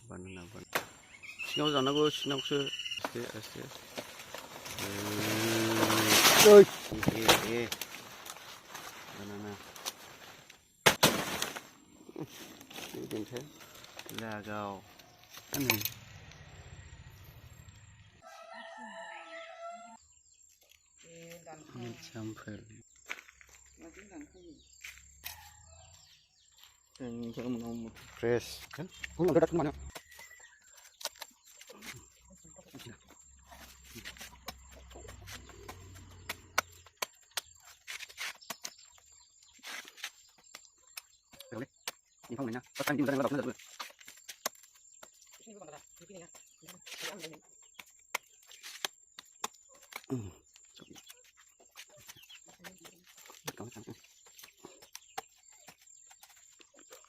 बानाना सिङाव जानांगौ सिङावसो आस्ते बानाना देन्थाया लागाव जामफोर fresh kan mendadak kemana ini kamu pas kan di mana nggak dulu